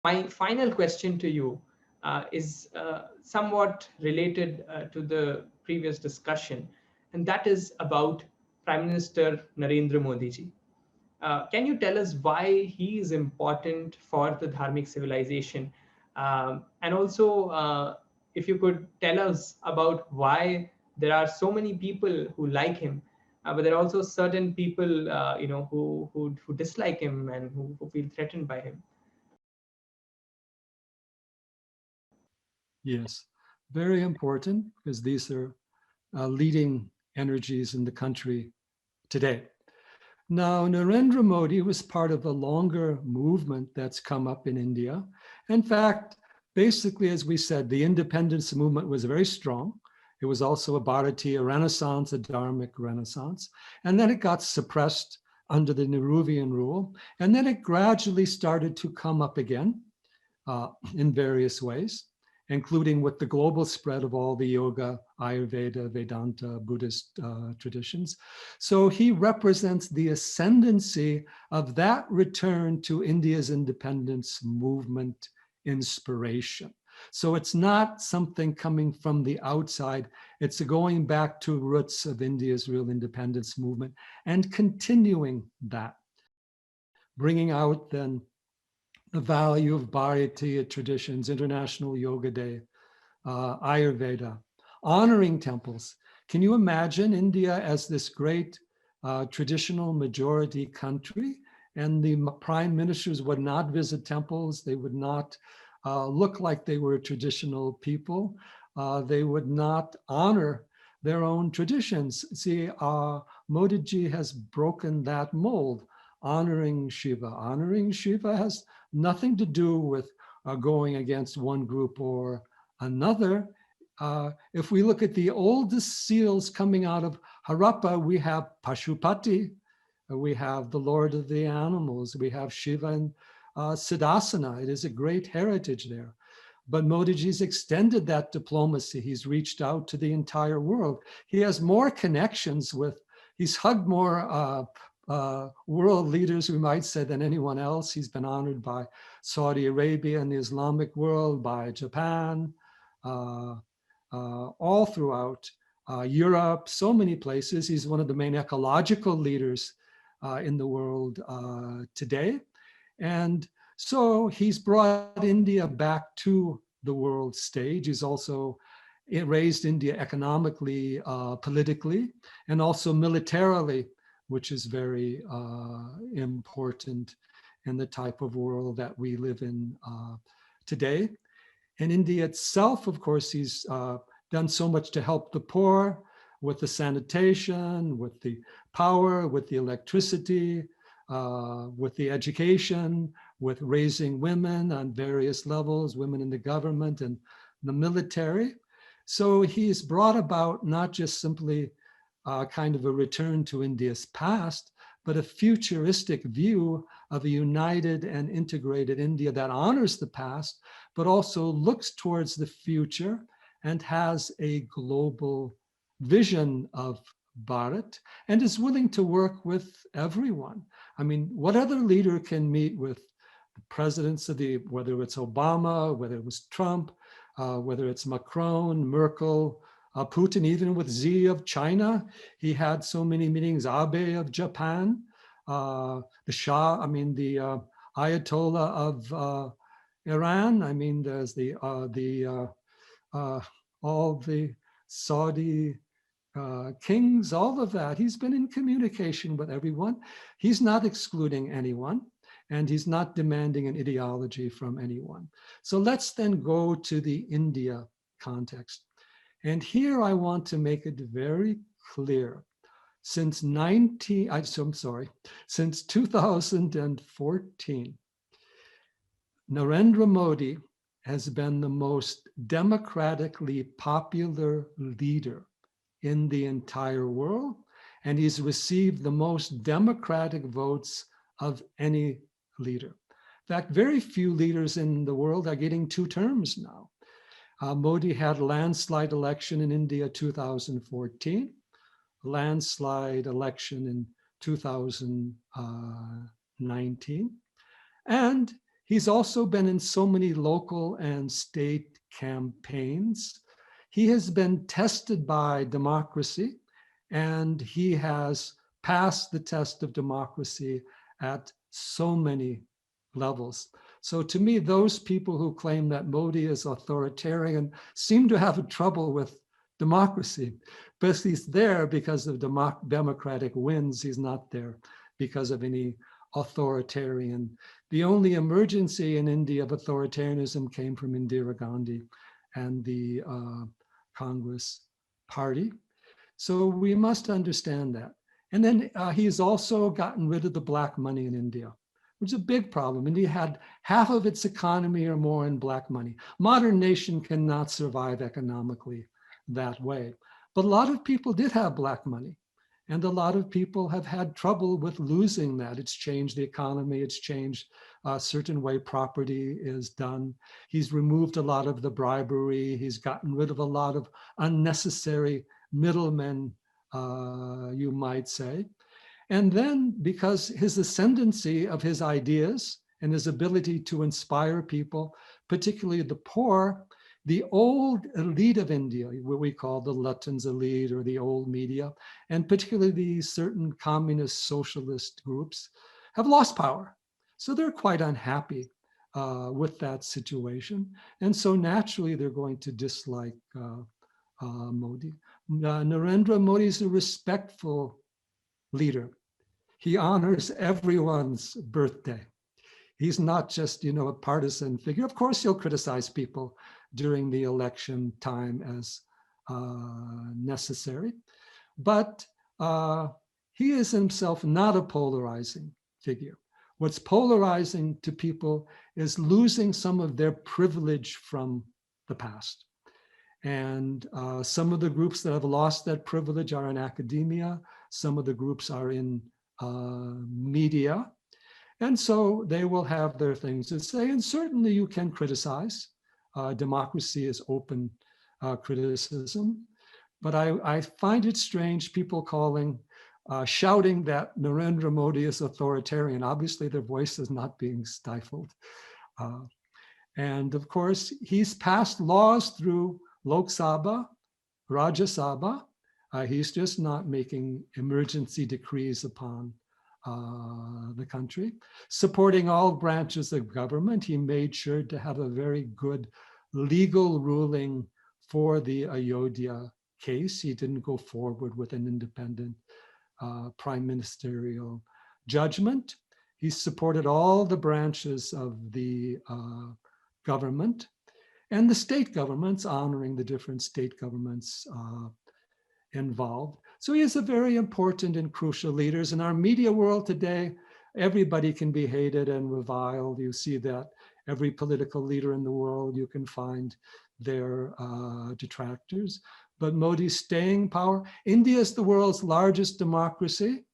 My final question to you is somewhat related to the previous discussion, and that is about Prime Minister Narendra Modi ji. Can you tell us why he is important for the Dharmic civilization? And also, if you could tell us about why there are so many people who like him, but there are also certain people, who dislike him and who feel threatened by him. Yes, very important because these are leading energies in the country today. Now, Narendra Modi was part of a longer movement that's come up in India. In fact, basically, as we said, the independence movement was very strong. It was also a Bharatiya Renaissance, a Dharmic Renaissance. And then it got suppressed under the Nehruvian rule. And then it gradually started to come up again in various ways, including with the global spread of all the yoga, Ayurveda, Vedanta, Buddhist traditions. So he represents the ascendancy of that return to India's independence movement inspiration. So it's not something coming from the outside, it's going back to roots of India's real independence movement and continuing that, bringing out then the value of Bharatiya traditions, International Yoga Day, Ayurveda, honoring temples. Can you imagine India as this great traditional majority country, and the prime ministers would not visit temples, they would not look like they were traditional people, they would not honor their own traditions. See, Modi ji has broken that mold, honoring Shiva. Honoring Shiva has nothing to do with going against one group or another. If we look at the oldest seals coming out of Harappa, we have Pashupati, we have the Lord of the Animals, we have Shiva and Siddhasana. It is a great heritage there. But Modi ji's extended that diplomacy. He's reached out to the entire world. He has more connections with, he's hugged more world leaders, we might say, than anyone else. He's been honored by Saudi Arabia and the Islamic world, by Japan, all throughout Europe, so many places. He's one of the main ecological leaders in the world today. And so he's brought India back to the world stage. He's also raised India economically, politically, and also militarily, which is very important in the type of world that we live in today. In India itself, of course, he's done so much to help the poor with the sanitation, with the power, with the electricity, with the education, with raising women on various levels, women in the government and the military. So he's brought about not just simply kind of a return to India's past, but a futuristic view of a united and integrated India that honors the past, but also looks towards the future and has a global vision of Bharat and is willing to work with everyone. I mean, what other leader can meet with the presidents of whether it's Obama, whether it was Trump, whether it's Macron, Merkel, Putin, even with Xi of China, he had so many meetings, Abe of Japan, the Shah, I mean, the Ayatollah of Iran, I mean, there's all the Saudi kings, all of that. He's been in communication with everyone. He's not excluding anyone, and he's not demanding an ideology from anyone. So let's then go to the India context. And here I want to make it very clear. Since 2014, Narendra Modi has been the most democratically popular leader in the entire world, and he's received the most democratic votes of any leader. In fact, very few leaders in the world are getting 2 terms now. Modi had a landslide election in India 2014, landslide election in 2019, and He's also been in so many local and state campaigns. He has been tested by democracy, and he has passed the test of democracy at so many levels. So to me, those people who claim that Modi is authoritarian seem to have trouble with democracy. But he's there because of democratic wins. He's not there because of any authoritarian. The only emergency in India of authoritarianism came from Indira Gandhi and the Congress party. So we must understand that. And then he's also gotten rid of the black money in India, which is a big problem. India had half of its economy or more in black money. Modern nation cannot survive economically that way. But a lot of people did have black money. And a lot of people have had trouble with losing that. It's changed the economy. It's changed a certain way property is done. He's removed a lot of the bribery. He's gotten rid of a lot of unnecessary middlemen, you might say. And then because his ascendancy of his ideas and his ability to inspire people, particularly the poor, the old elite of India, what we call the Lutyens elite or the old media, and particularly the certain communist socialist groups, have lost power. So they're quite unhappy with that situation. And so naturally, they're going to dislike Modi. Narendra Modi is a respectful leader. He honors everyone's birthday. He's not just, a partisan figure. Of course, he'll criticize people during the election time as necessary, but he is himself not a polarizing figure. What's polarizing to people is losing some of their privilege from the past. And some of the groups that have lost that privilege are in academia. Some of the groups are in media. And so they will have their things to say. And certainly you can criticize. Democracy is open criticism. But I find it strange people shouting that Narendra Modi is authoritarian. Obviously, their voice is not being stifled. And of course, he's passed laws through Lok Sabha, Rajya Sabha. He's just not making emergency decrees upon the country. Supporting all branches of government, he made sure to have a very good legal ruling for the Ayodhya case. He didn't go forward with an independent prime ministerial judgment. He supported all the branches of the government and the state governments, honoring the different state governments involved. So he is a very important and crucial leader. In our media world today, everybody can be hated and reviled. You see that every political leader in the world, you can find their detractors. But Modi's staying power. India is the world's largest democracy.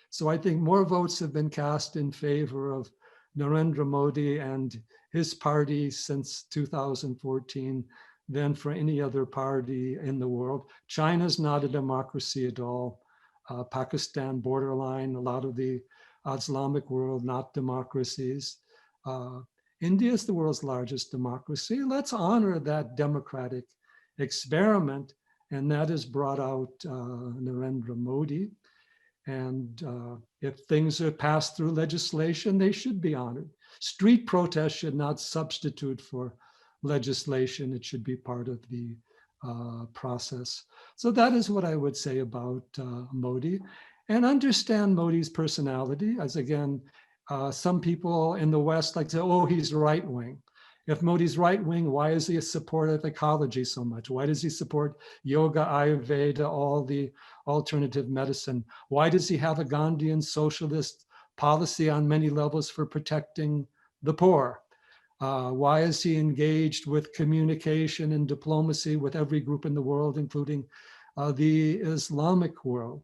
So I think more votes have been cast in favor of Narendra Modi and his party since 2014 than for any other party in the world. China's not a democracy at all. Pakistan, borderline, a lot of the Islamic world, not democracies. India is the world's largest democracy. Let's honor that democratic experiment, and that has brought out Narendra Modi. And if things are passed through legislation, they should be honored. Street protests should not substitute for legislation. It should be part of the process. So that is what I would say about Modi. And understand Modi's personality. As again, some people in the West like to say, oh, he's right-wing. If Modi's right-wing, why does he support ecology so much? Why does he support yoga, Ayurveda, all the alternative medicine? Why does he have a Gandhian socialist policy on many levels for protecting the poor? Why is he engaged with communication and diplomacy with every group in the world, including the Islamic world?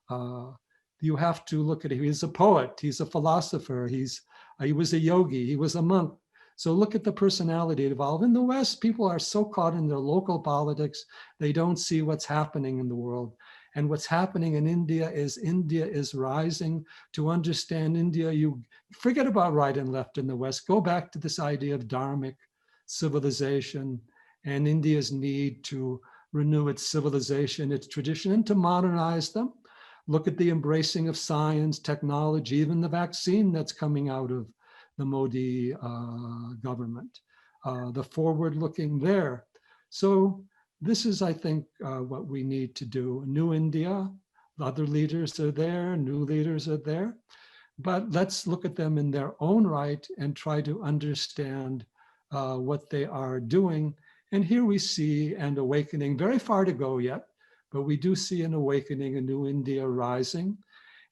You have to look at it. He's a poet. He's a philosopher. He was a yogi. He was a monk. So look at the personality involved. In the West, people are so caught in their local politics, they don't see what's happening in the world. And what's happening in India is rising. To understand India, you forget about right and left in the West. Go back to this idea of dharmic civilization and India's need to renew its civilization, its tradition, and to modernize them. Look at the embracing of science, technology, even the vaccine that's coming out of the Modi government, the forward looking there. So this is, I think, what we need to do. New India, other leaders are there, new leaders are there, but let's look at them in their own right and try to understand what they are doing. And here we see an awakening, very far to go yet, but we do see an awakening, a new India rising.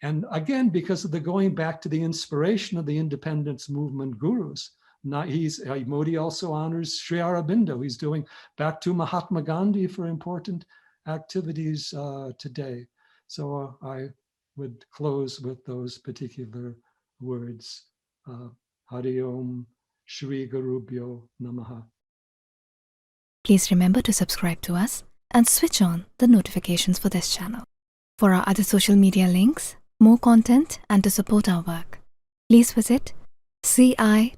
And again, because of the going back to the inspiration of the independence movement gurus, Modi also honors Sri Aurobindo. He's doing back to Mahatma Gandhi for important activities today. So I would close with those particular words. Hari Om, Shri Gurubhyo Namaha. Please remember to subscribe to us and switch on the notifications for this channel. For our other social media links, more content, and to support our work, please visit citti.net.